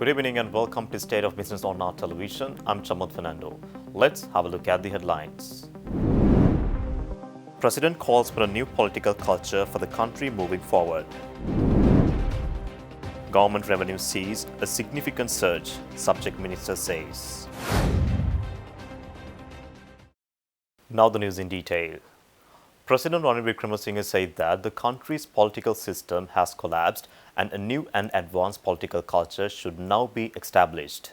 Good evening and welcome to State of Business on our television. I'm Chamad Fernando. Let's have a look at the headlines. President calls for a new political culture for the country moving forward. Government revenue sees a significant surge, Subject Minister says. Now the news in detail. President Ranil Wickremesinghe said that the country's political system has collapsed and a new and advanced political culture should now be established.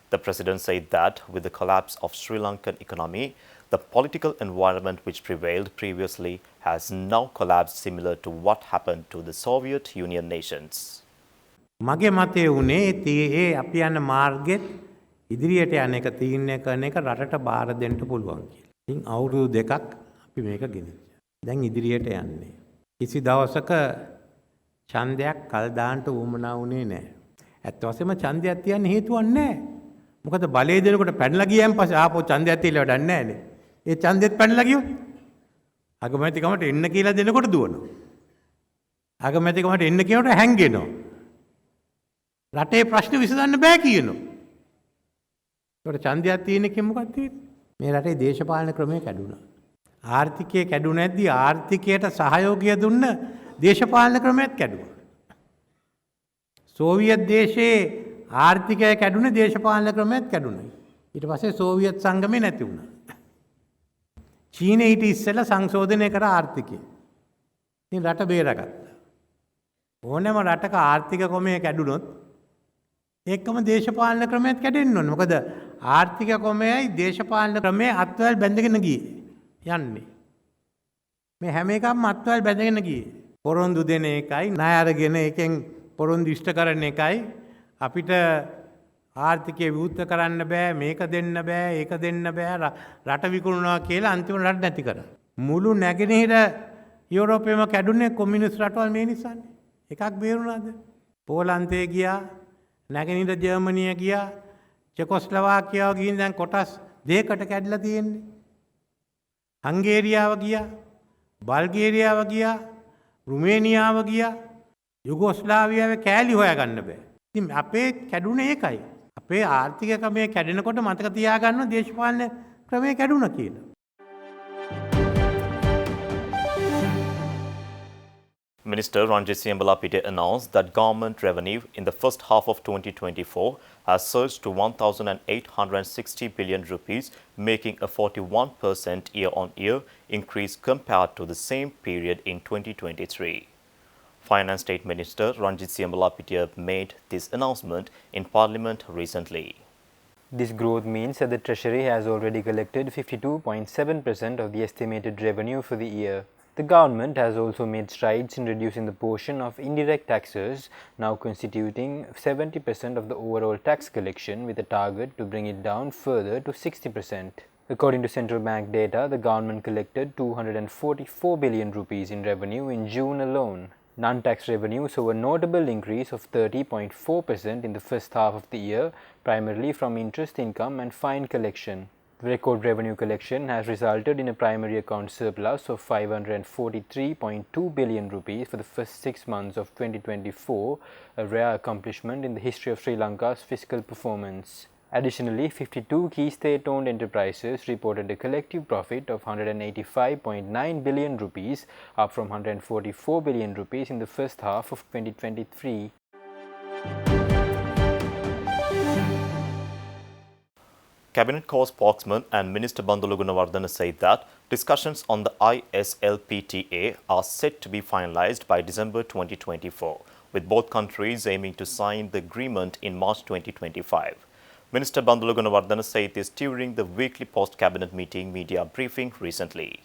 The president said that with the collapse of Sri Lankan economy, the political environment which prevailed previously has now collapsed, similar to what happened to the Soviet Union nations. මගේ මතය වුණේ ඒ අපි යන මාර්ගෙත් ඉදිරියට යන එක තීරණය කරන එක රටට බාර දෙන්න පුළුවන් කියලා. ඉතින් අවුරුදු දෙකක් අපි මේක ගෙනිච්චා. දැන් ඉදිරියට යන්නේ. කිසි දවසක ඡන්දයක් කල් දාන්න උවමනා වුණේ නැහැ. ඇත්ත වශයෙන්ම ඡන්දයක් තියන්න හේතුවක් නැහැ. මොකද බලය දෙනකොට පැනලා ගියන් පස්සේ ආපහු ඡන්දයක් තියලා වැඩක් නැහැ නේ. ඒ ඡන්දෙත් පැනලා ගියොත් අගමැතිකමට එන්න කියලා දෙනකොට දුවනවා. අගමැතිකමට එන්න කියනකොට හැංගෙනවා. රටේ ප්‍රශ්න විසඳන්න බෑ කියනවා. ඒකට ඡන්දයක් තියෙන එකෙන් මොකක්ද තියෙන්නේ? මේ රටේ දේශපාලන ක්‍රමය කැඩුනා. ආර්ථිකය කැඩුනේ නැද්දි ආර්ථිකයට සහයෝගය දුන්න දේශපාලන ක්‍රමයක් කැඩුවා. සෝවියට් දේශයේ ආර්ථිකය කැඩුනේ දේශපාලන ක්‍රමයක් කැඩුණා. ඊට පස්සේ සෝවියට් සංගමේ නැති වුණා. චීනය ඊට ඉස්සෙල්ලා සංශෝධනය කර ආර්ථිකය. ඉතින් රට බේරගත්තා. ඕනෑම රටක ආර්ථික ක්‍රමය කැඩුනොත් ඒකම දේශපාලන ක්‍රමයක් කැඩෙන්න ඕනේ. මොකද ආර්ථික ක්‍රමයයි දේශපාලන ක්‍රමයේ අත්වැල් බැඳගෙන ගියේ යන්නේ. මේ හැම එකක්ම අත්වැල් බැඳගෙන ගියේ. පොරොන්දු දෙන එකයි, ණය අරගෙන එකෙන් පොරොන්දු ඉෂ්ට කරන එකයි අපිට ආර්ථිකය විවෘත කරන්න බෑ, මේක දෙන්න බෑ, ඒක දෙන්න බෑ, රට විකුණනවා කියලා අන්තිමට රට නැති කරා. මුළු නැගෙනහිර යුරෝපෙම කැඩුනේ කොමියුනිස්ට් රටවල් මේ නිසානේ. එකක් බේරුණාද? පෝලන්තේ ගියා, නැගෙනහිර ජර්මනිය ගියා, චෙකොස්ලොවාකියාව ගිහින් දැන් කොටස් දෙකකට කැඩලා තියෙන්නේ. හංගේරියාව ගියා, බල්ගේරියාව ගියා, රුමේනියාව ගියා, යුගොස්ලාවියාවේ කෑලි හොයාගන්න බෑ. ඉතින් අපේ කැඩුනේ ඒකයි. අපේ ආර්ථික ක්‍රමය කැඩෙනකොට මතක තියාගන්න දේශපාලන ක්‍රමය කැඩුණා කියලා. Minister Ranjit Siyambalapitiya announced that government revenue in the first half of 2024 has surged to 1,860 billion rupees, making a 41% year-on-year increase compared to the same period in 2023. Finance State Minister Ranjit Siyambalapitiya made this announcement in Parliament recently. This growth means that the Treasury has already collected 52.7% of the estimated revenue for the year. The government has also made strides in reducing the portion of indirect taxes, now constituting 70% of the overall tax collection, with a target to bring it down further to 60%. According to central bank data, the government collected 244 billion rupees in revenue in June alone. Non-tax revenue saw a notable increase of 30.4% in the first half of the year, primarily from interest income and fine collection. The record revenue collection has resulted in a primary account surplus of 543.2 billion rupees for the first 6 months of 2024, a rare accomplishment in the history of Sri Lanka's fiscal performance. Additionally, 52 key state-owned enterprises reported a collective profit of 185.9 billion rupees, up from 144 billion rupees in the first half of 2023. Cabinet Corps spokesman and Minister Bandulu Gunawardena said that discussions on the ISLPTA are set to be finalized by December 2024, with both countries aiming to sign the agreement in March 2025. Minister Bandulu Gunawardena said this during the weekly post-cabinet meeting media briefing recently.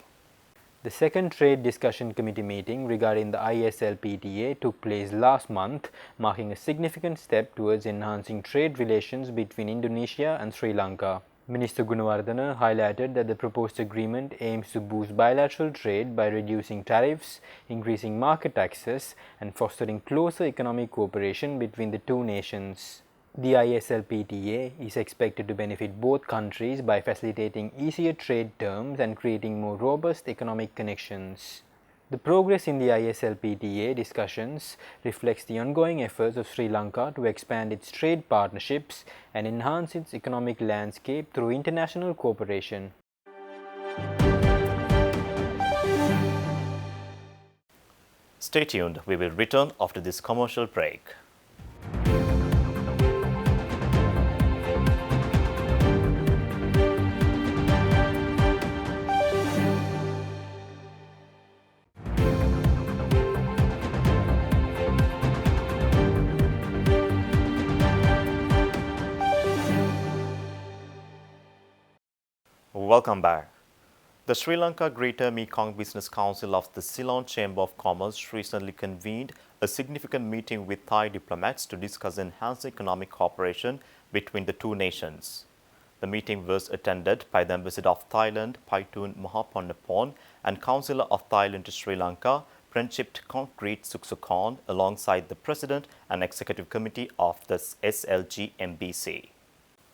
The second Trade Discussion Committee meeting regarding the ISLPTA took place last month, marking a significant step towards enhancing trade relations between Indonesia and Sri Lanka. Minister Gunawardena highlighted that the proposed agreement aims to boost bilateral trade by reducing tariffs, increasing market access, and fostering closer economic cooperation between the two nations. The ISLPTA is expected to benefit both countries by facilitating easier trade terms and creating more robust economic connections. The progress in the ISLPTA discussions reflects the ongoing efforts of Sri Lanka to expand its trade partnerships and enhance its economic landscape through international cooperation. Stay tuned, we will return after this commercial break. Welcome back. The Sri Lanka Greater Mekong Business Council of the Ceylon Chamber of Commerce recently convened a significant meeting with Thai diplomats to discuss enhanced economic cooperation between the two nations. The meeting was attended by the Ambassador of Thailand, Paitun Mahaponnapon, and Councillor of Thailand to Sri Lanka, Pranchit Concrete Suksukon, alongside the President and Executive Committee of the SLG-MBC.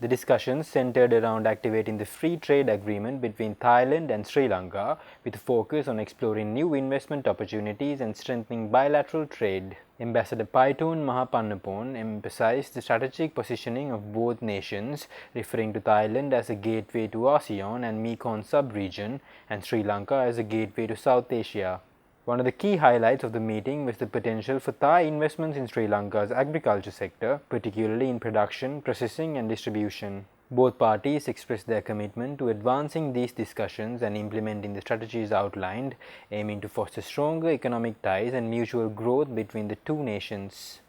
The discussions centered around activating the free trade agreement between Thailand and Sri Lanka with a focus on exploring new investment opportunities and strengthening bilateral trade. Ambassador Paitun Mahapannapon emphasized the strategic positioning of both nations, referring to Thailand as a gateway to ASEAN and Mekong sub-region and Sri Lanka as a gateway to South Asia. One of the key highlights of the meeting was the potential for Thai investments in Sri Lanka's agriculture sector, particularly in production, processing and distribution. Both parties expressed their commitment to advancing these discussions and implementing the strategies outlined, aiming to foster stronger economic ties and mutual growth between the two nations.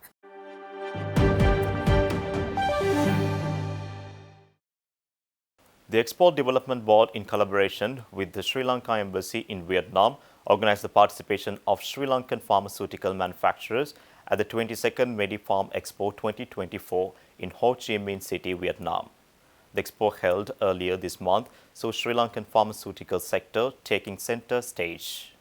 The Export Development Board, in collaboration with the Sri Lanka Embassy in Vietnam, organized the participation of Sri Lankan pharmaceutical manufacturers at the 22nd MediPharm Expo 2024 in Ho Chi Minh City, Vietnam. The expo held earlier this month saw Sri Lankan pharmaceutical sector taking center stage.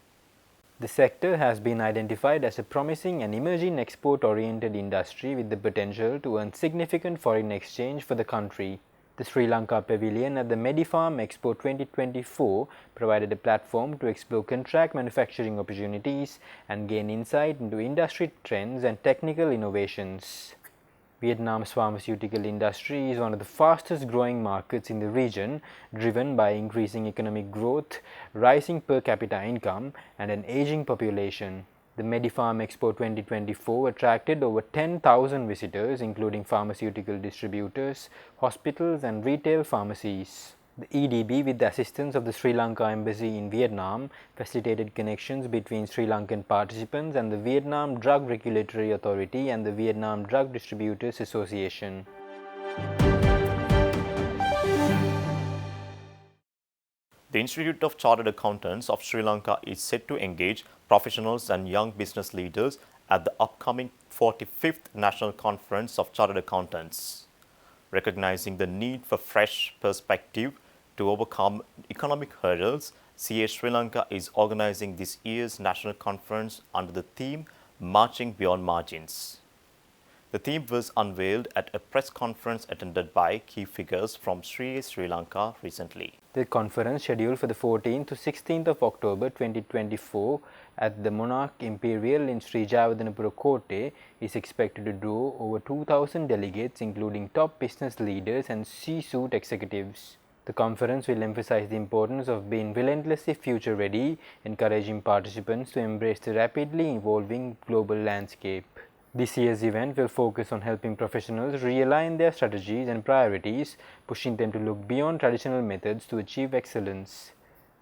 The sector has been identified as a promising and emerging export-oriented industry with the potential to earn significant foreign exchange for the country. The Sri Lanka Pavilion at the MediPharm Expo 2024 provided a platform to explore contract manufacturing opportunities and gain insight into industry trends and technical innovations. Vietnam's pharmaceutical industry is one of the fastest growing markets in the region, driven by increasing economic growth, rising per capita income, and an aging population. The MediPharm Expo 2024 attracted over 10,000 visitors, including pharmaceutical distributors, hospitals, and retail pharmacies. The EDB, with the assistance of the Sri Lanka Embassy in Vietnam, facilitated connections between Sri Lankan participants and the Vietnam Drug Regulatory Authority and the Vietnam Drug Distributors Association. The Institute of Chartered Accountants of Sri Lanka is set to engage professionals and young business leaders at the upcoming 45th National Conference of Chartered Accountants. Recognizing the need for fresh perspective to overcome economic hurdles, CA Sri Lanka is organizing this year's national conference under the theme Marching Beyond Margins. The theme was unveiled at a press conference attended by key figures from Sri Lanka recently. The conference, scheduled for the 14th to 16th of October 2024 at the Monarch Imperial in Sri Jayawardenepura Kotte, is expected to draw over 2,000 delegates, including top business leaders and C-suite executives. The conference will emphasize the importance of being relentlessly future-ready, encouraging participants to embrace the rapidly evolving global landscape. This year's event will focus on helping professionals realign their strategies and priorities, pushing them to look beyond traditional methods to achieve excellence.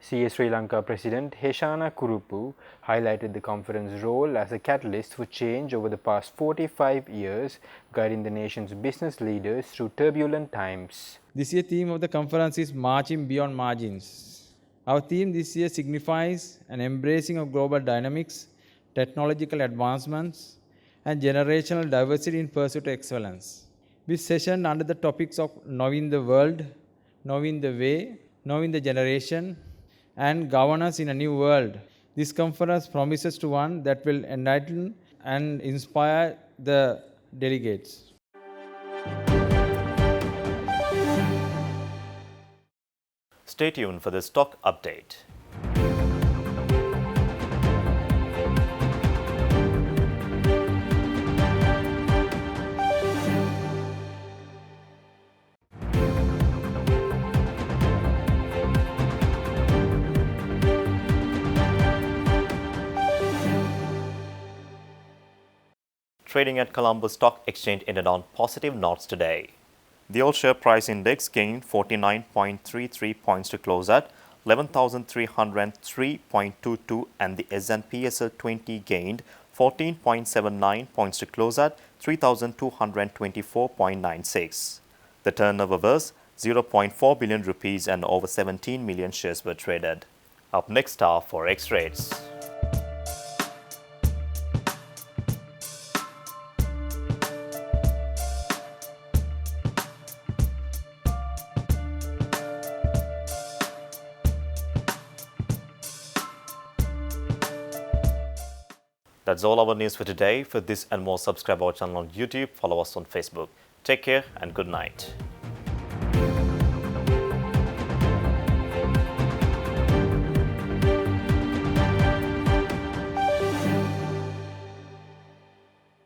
CA Sri Lanka President Heshana Kurupu highlighted the conference's role as a catalyst for change over the past 45 years, guiding the nation's business leaders through turbulent times. This year's theme of the conference is Marching Beyond Margins. Our theme this year signifies an embracing of global dynamics, technological advancements, and generational diversity in pursuit of excellence. This session under the topics of knowing the world, knowing the way, knowing the generation, and governance in a new world. This conference promises to one that will enlighten and inspire the delegates. Stay tuned for the stock update. trading at Colombo Stock Exchange ended on positive notes today. The all-share price index gained 49.33 points to close at 11,303.22 and the S&P SL 20 gained 14.79 points to close at 3,224.96. The turnover was 0.4 billion rupees and over 17 million shares were traded. Up next are Forex rates. That's all our news for today. For this and more, subscribe our channel on YouTube, follow us on Facebook. Take care and good night.